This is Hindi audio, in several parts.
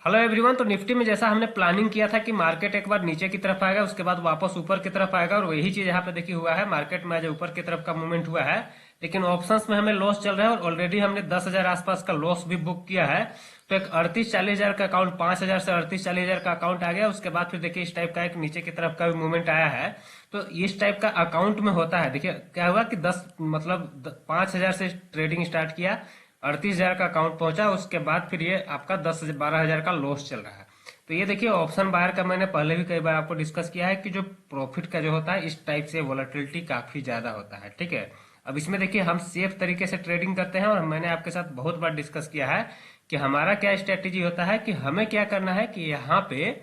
Hello everyone. तो निफ्टी में जैसा हमने प्लानिंग किया था कि मार्केट एक बार नीचे की तरफ आएगा, उसके बाद वापस ऊपर की तरफ आएगा, और वही चीज यहाँ पे देखी हुआ है। मार्केट में आज ऊपर की तरफ का मूवमेंट हुआ है, लेकिन ऑप्शंस में हमें लॉस चल रहा है और ऑलरेडी हमने 10,000 आसपास का लॉस भी बुक किया है। तो एक 38-40 हजार का अकाउंट, 5,000 से 38-40 हजार का अकाउंट आ गया। उसके बाद फिर देखिए इस टाइप का एक नीचे की तरफ का भी मूवमेंट आया है। तो इस टाइप का अकाउंट में होता है। देखिए क्या हुआ कि 5,000 से ट्रेडिंग स्टार्ट किया, 38,000 का अकाउंट पहुंचा, उसके बाद फिर ये आपका 10-12 हजार का लॉस चल रहा है। तो ये देखिए ऑप्शन बायर का मैंने पहले भी कई बार आपको डिस्कस किया है कि जो प्रॉफिट का जो होता है इस टाइप से वोलेटिलिटी काफी ज्यादा होता है। ठीक है, अब इसमें देखिए हम सेफ तरीके से ट्रेडिंग करते हैं, और मैंने आपके साथ बहुत बार डिस्कस किया है कि हमारा क्या स्ट्रेटेजी होता है कि हमें क्या करना है कि यहाँ पे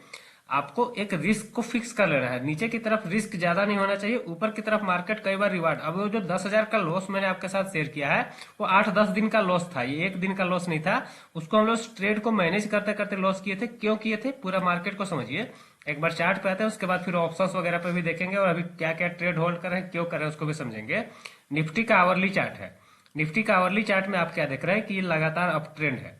आपको एक रिस्क को फिक्स कर लेना है। नीचे की तरफ रिस्क ज्यादा नहीं होना चाहिए, ऊपर की तरफ मार्केट कई बार रिवार्ड। अब वो जो 10,000 का लॉस मैंने आपके साथ शेयर किया है वो 8-10 दिन का लॉस था, ये एक दिन का लॉस नहीं था। उसको हम लोग ट्रेड को मैनेज करते करते लॉस किए थे। क्यों किए थे, पूरा मार्केट को समझिए। एक बार चार्ट पे आते हैं, उसके बाद फिर ऑप्शंस वगैरह पे भी देखेंगे, और अभी क्या क्या ट्रेड होल्ड कर रहे हैं, क्यों कर रहे हैं, उसको भी समझेंगे। निफ्टी का आवरली चार्ट है। निफ्टी का आवरली चार्ट में आप क्या देख रहे हैं कि ये लगातार अप ट्रेंड है।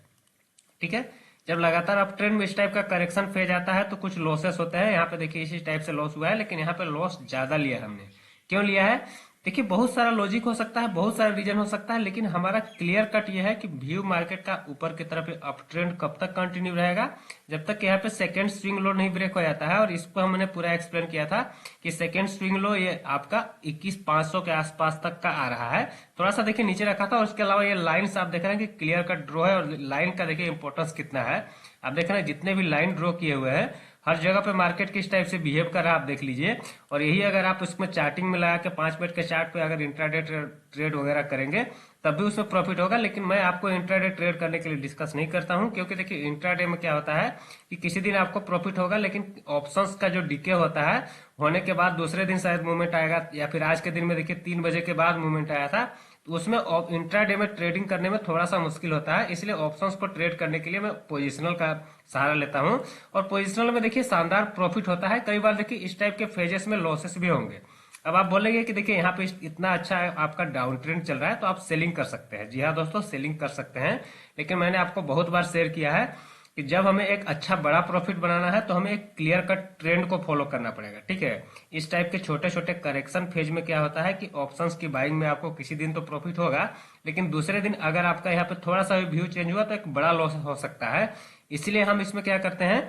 ठीक है, जब लगातार अप ट्रेंड में इस टाइप का करेक्शन फेज आता है तो कुछ लॉसेस होते हैं। यहाँ पे देखिए इसी टाइप से लॉस हुआ है, लेकिन यहाँ पे लॉस ज्यादा लिया है हमने। क्यों लिया है, देखिए बहुत सारा लॉजिक हो सकता है, बहुत सारा रीजन हो सकता है, लेकिन हमारा क्लियर कट ये है कि व्यू मार्केट का ऊपर की तरफ अप ट्रेंड कब तक कंटिन्यू रहेगा, जब तक यहाँ पे सेकंड स्विंग लो नहीं ब्रेक हो जाता है। और इसको हमने पूरा एक्सप्लेन किया था कि सेकंड स्विंग लो ये आपका 21,500 के आसपास तक का आ रहा है। थोड़ा सा देखिए नीचे रखा था, और उसके अलावा ये लाइन्स आप देख रहे हैं कि क्लियर कट ड्रॉ है, और लाइन का देखिए इंपॉर्टेंस कितना है। आप देख रहे हैं जितने भी लाइन ड्रॉ किए हुए हैं हर जगह पे मार्केट किस टाइप से बिहेव कर रहा है आप देख लीजिए। और यही अगर आप उसमें चार्टिंग में लगा के 5 मिनट के चार्ट पे अगर इंट्राडे ट्रेड वगैरह करेंगे तब भी उसमें प्रॉफिट होगा। लेकिन मैं आपको इंट्राडे ट्रेड करने के लिए डिस्कस नहीं करता हूं, क्योंकि देखिए इंट्राडे में क्या होता है कि किसी दिन आपको प्रॉफिट होगा, लेकिन ऑप्शंस का जो डीके होता है होने के बाद दूसरे दिन शायद मूवमेंट आएगा, या फिर आज के दिन में देखिए 3 बजे के बाद मूवमेंट आया था। तो उसमें इंट्राडे में ट्रेडिंग करने में थोड़ा सा मुश्किल होता है, इसलिए ऑप्शंस को ट्रेड करने के लिए मैं पोजिशनल का सहारा लेता हूं। और पोजिशनल में देखिए शानदार प्रॉफिट होता है। कई बार देखिए इस टाइप के फेजेस में लॉसेस भी होंगे। अब आप बोलेंगे कि देखिए यहाँ पे इतना अच्छा आपका डाउन ट्रेंड चल रहा है तो आप सेलिंग कर सकते हैं। जी हाँ दोस्तों, सेलिंग कर सकते हैं, लेकिन मैंने आपको बहुत बार शेयर किया है कि जब हमें एक अच्छा बड़ा प्रॉफिट बनाना है तो हमें एक क्लियर कट ट्रेंड को फॉलो करना पड़ेगा। ठीक है, इस टाइप के छोटे छोटे करेक्शन फेज में क्या होता है कि ऑप्शंस की बाइंग में आपको किसी दिन तो प्रॉफिट होगा, लेकिन दूसरे दिन अगर आपका यहाँ पे थोड़ा सा भी व्यू चेंज हुआ तो एक बड़ा लॉस हो सकता है। इसलिए हम इसमें क्या करते हैं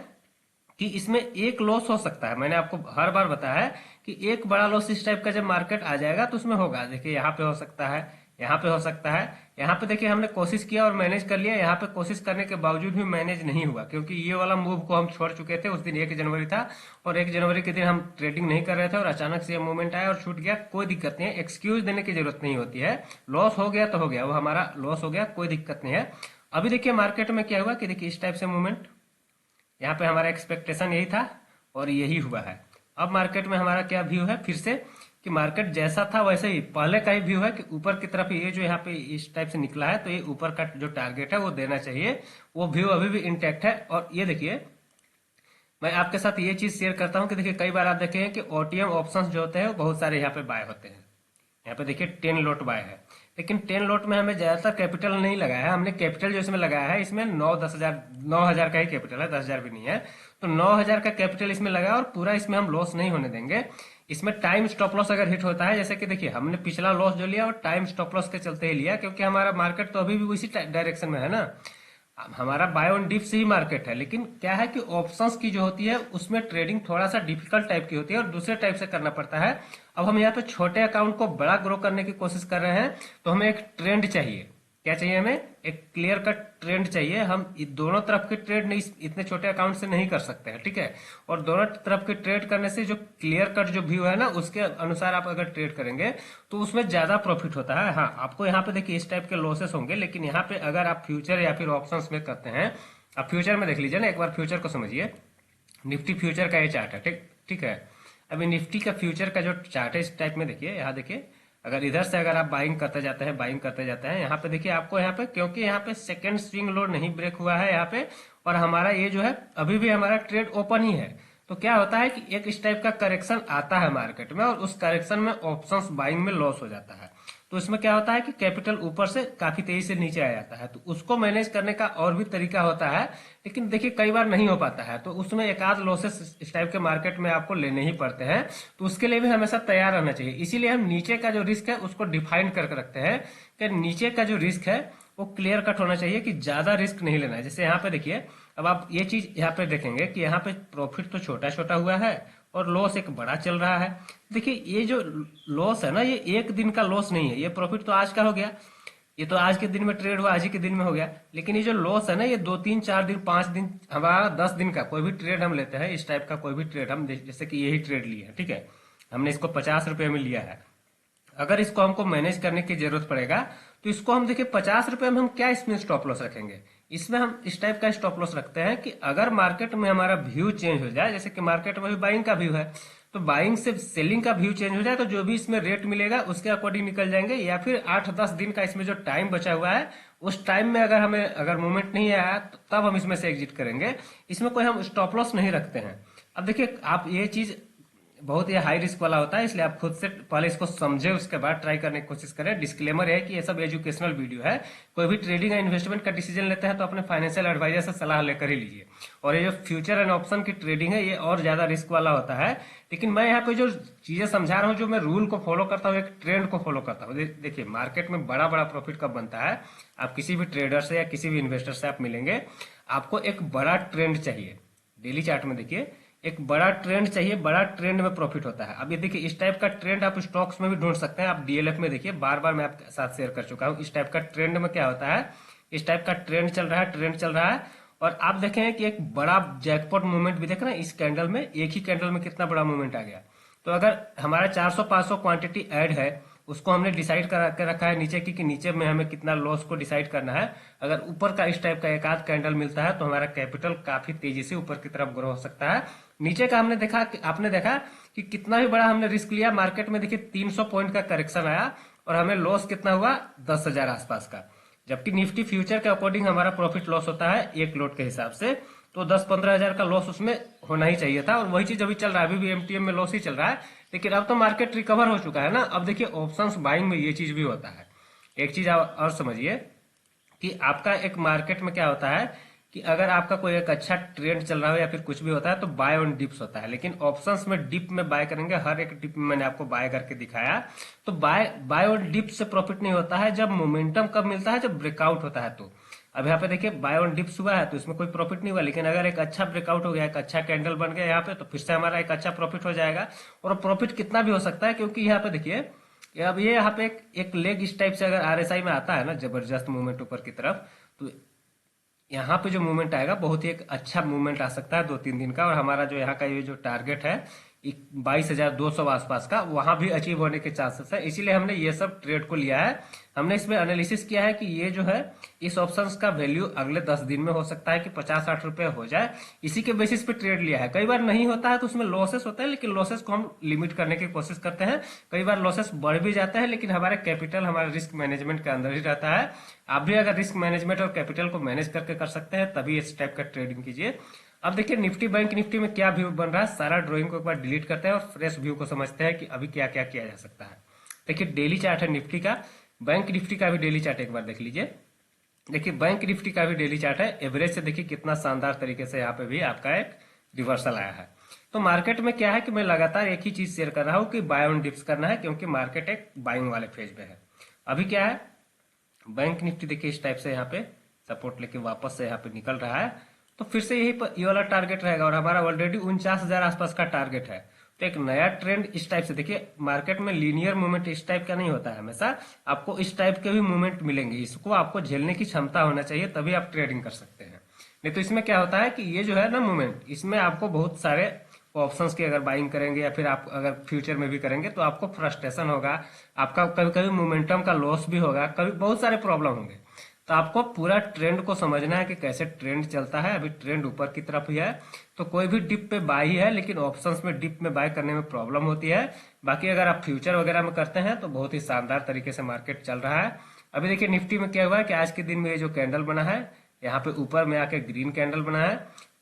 कि इसमें एक लॉस हो सकता है। मैंने आपको हर बार बताया है कि एक बड़ा लॉस इस टाइप का जब मार्केट आ जाएगा तो उसमें होगा। देखिए यहाँ पे हो सकता है, यहाँ पे हो सकता है, यहाँ पे देखिए हमने कोशिश किया और मैनेज कर लिया। यहाँ पे कोशिश करने के बावजूद भी मैनेज नहीं हुआ, क्योंकि ये वाला मूव को हम छोड़ चुके थे। उस दिन 1 जनवरी था, और 1 जनवरी के दिन हम ट्रेडिंग नहीं कर रहे थे, और अचानक से ये मूवमेंट आया और छूट गया। कोई दिक्कत नहीं है, एक्सक्यूज देने की जरूरत नहीं होती है। लॉस हो गया तो हो गया, वो हमारा लॉस हो गया, कोई दिक्कत नहीं है। अभी देखिए मार्केट में क्या हुआ कि देखिए इस टाइप से मूवमेंट, यहाँ पे हमारा एक्सपेक्टेशन यही था और यही हुआ है। अब मार्केट में हमारा क्या व्यू है फिर से कि मार्केट जैसा था वैसे ही पहले का ही व्यू है कि ऊपर की तरफ ये जो यहाँ पे इस टाइप से निकला है तो ये ऊपर का जो टारगेट है वो देना चाहिए। वो व्यू अभी भी इंटैक्ट है। और ये देखिए मैं आपके साथ ये चीज शेयर करता हूँ कि देखिए कई बार आप देखें कि ओटीएम ऑप्शंस जो होते हैं वो बहुत सारे यहाँ पे बाय होते हैं। यहाँ पे देखिए 10 लॉट बाय है, लेकिन 10 लॉट में हमें ज्यादातर कैपिटल नहीं लगाया है। हमने कैपिटल जो इसमें लगाया है इसमें 9-10 हजार 9,000 का ही कैपिटल है, 10,000 भी नहीं है। तो 9,000 का कैपिटल इसमें लगा, और पूरा इसमें हम लॉस नहीं होने देंगे। इसमें टाइम स्टॉप लॉस अगर हिट होता है, जैसे कि देखिए हमने पिछला लॉस जो लिया वो टाइम स्टॉप लॉस के चलते ही लिया, क्योंकि हमारा मार्केट तो अभी भी उसी डायरेक्शन में है ना। हमारा बाय ऑन डिप से ही मार्केट है, लेकिन क्या है कि ऑप्शंस की जो होती है उसमें ट्रेडिंग थोड़ा सा डिफिकल्ट टाइप की होती है और दूसरे टाइप से करना पड़ता है। अब हम यहाँ पे छोटे अकाउंट को बड़ा ग्रो करने की कोशिश कर रहे हैं, तो हमें एक ट्रेंड चाहिए। क्या चाहिए हमें, एक क्लियर कट ट्रेंड चाहिए। हम दोनों तरफ के ट्रेड नहीं, इतने छोटे अकाउंट से नहीं कर सकते हैं। ठीक है, और दोनों तरफ के ट्रेड करने से जो क्लियर कट जो व्यू है ना उसके अनुसार आप अगर ट्रेड करेंगे तो उसमें ज्यादा प्रॉफिट होता है। हाँ, आपको यहाँ पे देखिए इस टाइप के लॉसेस होंगे, लेकिन यहाँ पे अगर आप फ्यूचर या फिर ऑप्शंस में करते हैं, आप फ्यूचर में देख लीजिए ना, एक बार फ्यूचर को समझिए। निफ्टी फ्यूचर का ये चार्ट है। ठीक ठीक है, अभी निफ्टी का फ्यूचर का जो चार्ट है इस टाइप में देखिए, यहाँ देखिए अगर इधर से अगर आप बाइंग करते जाते हैं, बाइंग करते जाते हैं, यहाँ पे देखिए आपको यहाँ पे, क्योंकि यहाँ पे सेकंड स्विंग लो नहीं ब्रेक हुआ है यहाँ पे, और हमारा ये जो है अभी भी हमारा ट्रेड ओपन ही है। तो क्या होता है कि एक इस टाइप का करेक्शन आता है मार्केट में, और उस करेक्शन में ऑप्शंस बाइंग में लॉस हो जाता है। तो इसमें क्या होता है कि कैपिटल ऊपर से काफी तेजी से नीचे आ जाता है, तो उसको मैनेज करने का और भी तरीका होता है, लेकिन देखिए कई बार नहीं हो पाता है, तो उसमें एक आध लॉसेस इस टाइप के मार्केट में आपको लेने ही पड़ते हैं। तो उसके लिए भी हमेशा तैयार रहना चाहिए। इसीलिए हम नीचे का जो रिस्क है उसको डिफाइन करके रखते हैं कि नीचे का जो रिस्क है वो क्लियर कट होना चाहिए, कि ज्यादा रिस्क नहीं लेना है। जैसे यहाँ पे देखिए, अब आप ये चीज यहाँ पे देखेंगे कि यहाँ पे प्रॉफिट तो छोटा छोटा हुआ है और लॉस एक बड़ा चल रहा है। देखिए ये जो लॉस है ना, ये एक दिन का लॉस नहीं है, ये प्रॉफिट तो आज का हो गया, ये तो आज के दिन में ट्रेड हुआ, आज ही के दिन में हो गया। लेकिन ये जो लॉस है ना, ये 2 3 4 दिन 5 दिन, हमारा 10 दिन का कोई भी ट्रेड हम लेते हैं, इस टाइप का कोई भी ट्रेड हम जैसे कि यही ट्रेड लिए है, ठीक है, हमने इसको 50 रुपए में लिया है। अगर इसको हमको मैनेज करने की जरूरत पड़ेगा तो इसको हम देखिए 50 रुपए में हम क्या इसमें स्टॉप लॉस रखेंगे। इसमें हम इस टाइप का स्टॉप लॉस रखते हैं कि अगर मार्केट में हमारा व्यू चेंज हो जाए, जैसे कि मार्केट में भी बाइंग का व्यू है, तो बाइंग से सेलिंग का व्यू चेंज हो जाए तो जो भी इसमें रेट मिलेगा उसके अकॉर्डिंग निकल जाएंगे, या फिर 8 10 दिन का इसमें जो टाइम बचा हुआ है उस टाइम में अगर हमें अगर मूवमेंट नहीं आया तो तब हम इसमें से एग्जिट करेंगे। इसमें कोई हम स्टॉप लॉस नहीं रखते हैं। अब देखिए आप ये चीज बहुत ही हाई रिस्क वाला होता है, इसलिए आप खुद से पहले इसको समझे उसके बाद ट्राई करने की कोशिश करें। डिस्क्लेमर है कि ये सब एजुकेशनल वीडियो है, कोई भी ट्रेडिंग या इन्वेस्टमेंट का डिसीजन लेते हैं तो अपने फाइनेंशियल एडवाइजर से सलाह लेकर ही लीजिए। और ये जो फ्यूचर एंड ऑप्शन की ट्रेडिंग है ये और ज्यादा रिस्क वाला होता है। लेकिन मैं यहाँ पे जो चीजें समझा रहा हूँ, जो मैं रूल को फॉलो करता हूँ, एक ट्रेंड को फॉलो करता हूँ। देखिए मार्केट में बड़ा बड़ा प्रॉफिट कब बनता है, आप किसी भी ट्रेडर से या किसी भी इन्वेस्टर से आप मिलेंगे, आपको एक बड़ा ट्रेंड चाहिए। डेली चार्ट में देखिए एक बड़ा ट्रेंड चाहिए, बड़ा ट्रेंड में प्रॉफिट होता है। अब ये देखिए इस टाइप का ट्रेंड आप स्टॉक्स में भी ढूंढ सकते हैं। आप डीएलएफ में देखिए, बार बार मैं आपके साथ शेयर कर चुका हूँ। इस टाइप का ट्रेंड में क्या होता है, इस टाइप का ट्रेंड चल रहा है, ट्रेंड चल रहा है, और आप देखें कि एक बड़ा जैकपॉट मूवमेंट भी देख रहे हैं। इस कैंडल में, एक ही कैंडल में कितना बड़ा मूवमेंट आ गया। तो अगर हमारा 400 500 क्वांटिटी ऐड है, उसको हमने डिसाइड करा के रखा है नीचे की, कि नीचे में हमें कितना लॉस को डिसाइड करना है। अगर ऊपर का इस टाइप का एक आध कैंडल मिलता है तो हमारा कैपिटल काफी तेजी से ऊपर की तरफ ग्रो हो सकता है। नीचे का हमने देखा, आपने देखा कि कितना भी बड़ा हमने रिस्क लिया, मार्केट में देखिए 300 पॉइंट का करेक्शन आया और हमें लॉस कितना हुआ, 10,000 आसपास का। जबकि निफ्टी फ्यूचर के अकॉर्डिंग हमारा प्रॉफिट लॉस होता है एक लोट के हिसाब से, तो 10 15 हजार का लॉस उसमें होना ही चाहिए था। और वही चीज अभी चल रहा है, अभी भी एमटीएम में लॉस ही चल रहा है। लेकिन अब तो मार्केट रिकवर हो चुका है ना। अब देखिए ऑप्शंस बाइंग में ये चीज भी होता है। एक चीज आप और समझिए कि आपका एक मार्केट में क्या होता है कि अगर आपका कोई एक अच्छा ट्रेंड चल रहा हो या फिर कुछ भी होता है तो बाय ऑन डिप्स होता है। लेकिन ऑप्शंस में डिप में बाय करेंगे, हर एक डिप में मैंने आपको बाय करके दिखाया। तो बाय ऑन डिप से प्रॉफिट नहीं होता है। जब मोमेंटम कब मिलता है, जब ब्रेकआउट होता है। तो अब यहाँ पे देखिए बाय ऑन डिप्स हुआ है तो इसमें कोई प्रॉफिट नहीं हुआ, लेकिन अगर एक अच्छा ब्रेकआउट हो गया, एक अच्छा कैंडल बन गया यहाँ पे, तो फिर से हमारा एक अच्छा प्रॉफिट हो जाएगा। और प्रॉफिट कितना भी हो सकता है, क्योंकि यहाँ पे देखिए अब ये यहाँ पे एक लेग इस टाइप से अगर आरएसआई में आता है ना, जबरदस्त मूवमेंट ऊपर की तरफ, तो यहाँ पे जो मूवमेंट आएगा बहुत ही एक अच्छा मूवमेंट आ सकता है 2 3 दिन का। और हमारा जो यहाँ का ये जो टारगेट है 22,200 आसपास का, वहां भी अचीव होने के चांसेस है। इसीलिए हमने ये सब ट्रेड को लिया है। हमने इसमें एनालिसिस किया है कि ये जो है इस ऑप्शंस का वैल्यू अगले 10 दिन में हो सकता है कि 50 60 रुपए हो जाए। इसी के बेसिस पे ट्रेड लिया है। कई बार नहीं होता है तो उसमें लॉसेस होता है, लेकिन लॉसेस को हम लिमिट करने की कोशिश करते हैं। कई बार लॉसेस बढ़ भी जाते हैं, लेकिन हमारे कैपिटल हमारे रिस्क मैनेजमेंट के अंदर ही रहता है। आप भी अगर रिस्क मैनेजमेंट और कैपिटल को मैनेज करके कर सकते हैं तभी इस टाइप का ट्रेडिंग कीजिए। अब देखिए निफ्टी बैंक निफ्टी में क्या व्यू बन रहा है, सारा ड्राइंग को एक बार डिलीट करते हैं और फ्रेश व्यू को समझते हैं कि अभी क्या क्या किया जा सकता है। देखिए डेली चार्ट है निफ्टी का, बैंक निफ्टी का भी डेली चार्ट एक बार देख लीजिए। देखिए बैंक निफ्टी का भी डेली चार्ट है। एवरेज से देखिए कितना शानदार तरीके से यहाँ पे भी आपका एक रिवर्सल आया है। तो मार्केट में क्या है कि मैं लगातार एक ही चीज शेयर कर रहा हूँ कि बाय ऑन डिप्स करना है, क्योंकि मार्केट एक बाइंग वाले फेज में है। अभी क्या है, बैंक निफ्टी देखिए इस टाइप से यहाँ पे सपोर्ट लेके वापस से यहाँ पे निकल रहा है। तो फिर से यही ये वाला टारगेट रहेगा और हमारा ऑलरेडी 49,000 आसपास का टारगेट है। तो एक नया ट्रेंड इस टाइप से देखिए, मार्केट में लीनियर मूवमेंट इस टाइप का नहीं होता है हमेशा, आपको इस टाइप के भी मूवमेंट मिलेंगे। इसको आपको झेलने की क्षमता होना चाहिए, तभी आप ट्रेडिंग कर सकते हैं। नहीं तो इसमें क्या होता है कि ये जो है ना मूवमेंट, इसमें आपको बहुत सारे ऑप्शंस की अगर बाइंग करेंगे या फिर आप अगर फ्यूचर में भी करेंगे तो आपको फ्रस्ट्रेशन होगा, आपका कभी कभी मोमेंटम का लॉस भी होगा, कभी बहुत सारे प्रॉब्लम होंगे। तो आपको पूरा ट्रेंड को समझना है कि कैसे ट्रेंड चलता है। अभी ट्रेंड ऊपर की तरफ ही है तो कोई भी डिप पे बाय ही है, लेकिन ऑप्शंस में डिप में बाय करने में प्रॉब्लम होती है। बाकी अगर आप फ्यूचर वगैरह में करते हैं तो बहुत ही शानदार तरीके से मार्केट चल रहा है। अभी देखिए निफ्टी में क्या हुआ है कि आज के दिन में ये जो कैंडल बना है, यहाँ पे ऊपर में आके ग्रीन कैंडल बना है,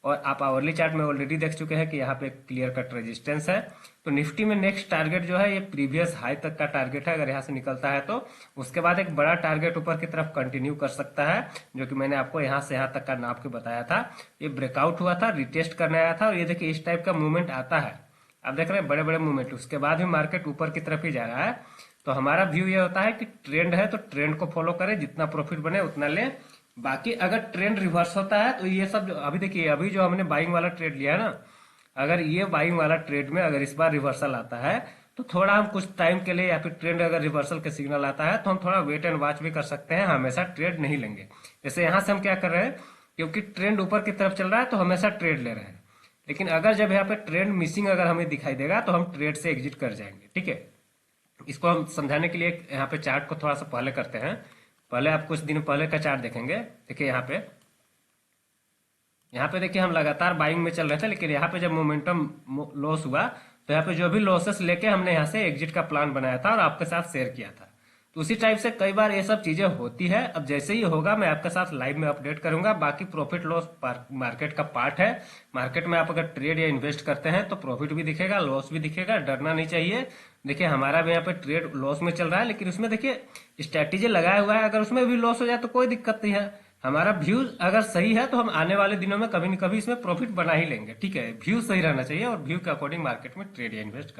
और आप आवरली चार्ट में ऑलरेडी देख चुके हैं कि यहाँ पे क्लियर कट रेजिस्टेंस है। तो निफ्टी में नेक्स्ट टारगेट जो है ये प्रीवियस हाई तक का टारगेट है, अगर यहाँ से निकलता है तो उसके बाद एक बड़ा टारगेट ऊपर की तरफ कंटिन्यू कर सकता है, जो कि मैंने आपको यहाँ से यहाँ तक का नाप के बताया था। ये ब्रेकआउट हुआ था, रिटेस्ट करने आया था, और ये देखिए इस टाइप का मूवमेंट आता है, आप देख रहे हैं बड़े बड़े मूवमेंट, उसके बाद भी मार्केट ऊपर की तरफ ही जा रहा है। तो हमारा व्यू ये होता है कि ट्रेंड है तो ट्रेंड को फॉलो करें, जितना प्रॉफिट बने उतना लें। बाकी अगर ट्रेंड रिवर्स होता है तो ये सब अभी देखिए, अभी जो हमने बाइंग वाला ट्रेड लिया है ना, अगर ये बाइंग वाला ट्रेड में अगर इस बार रिवर्सल आता है तो थोड़ा हम कुछ टाइम के लिए, या फिर ट्रेंड अगर रिवर्सल के सिग्नल आता है तो हम थोड़ा वेट एंड वॉच भी कर सकते हैं, हमेशा ट्रेड नहीं लेंगे। जैसे यहां से हम क्या कर रहे हैं, क्योंकि ट्रेंड ऊपर की तरफ चल रहा है तो हमेशा ट्रेड ले रहे हैं, लेकिन अगर जब यहाँ पे ट्रेंड मिसिंग अगर हमें दिखाई देगा तो हम ट्रेड से एग्जिट कर जाएंगे, ठीक है। इसको हम समझाने के लिए यहाँ पे चार्ट को थोड़ा सा पहले करते हैं। पहले आप कुछ दिन पहले का चार्ट देखेंगे, देखिए यहाँ पे देखिए हम लगातार बाइंग में चल रहे थे, लेकिन यहाँ पे जब मोमेंटम लॉस हुआ तो यहाँ पे जो भी लॉसेस लेके हमने यहाँ से एग्जिट का प्लान बनाया था और आपके साथ शेयर किया था। तो उसी टाइप से कई बार ये सब चीजें होती है। अब जैसे ही होगा मैं आपके साथ लाइव में अपडेट करूंगा। बाकी प्रॉफिट लॉस मार्केट का पार्ट है। मार्केट में आप अगर ट्रेड या इन्वेस्ट करते हैं तो प्रॉफिट भी दिखेगा, लॉस भी दिखेगा, डरना नहीं चाहिए। देखिए हमारा भी यहाँ पे ट्रेड लॉस में चल रहा है, लेकिन उसमें देखिए स्ट्रैटेजी लगाया हुआ है, अगर उसमें भी लॉस हो जाए तो कोई दिक्कत नहीं है। हमारा व्यू अगर सही है तो हम आने वाले दिनों में कभी न कभी इसमें प्रॉफिट बना ही लेंगे, ठीक है। व्यू सही रहना चाहिए और व्यू के अकॉर्डिंग मार्केट में ट्रेड या इन्वेस्ट कर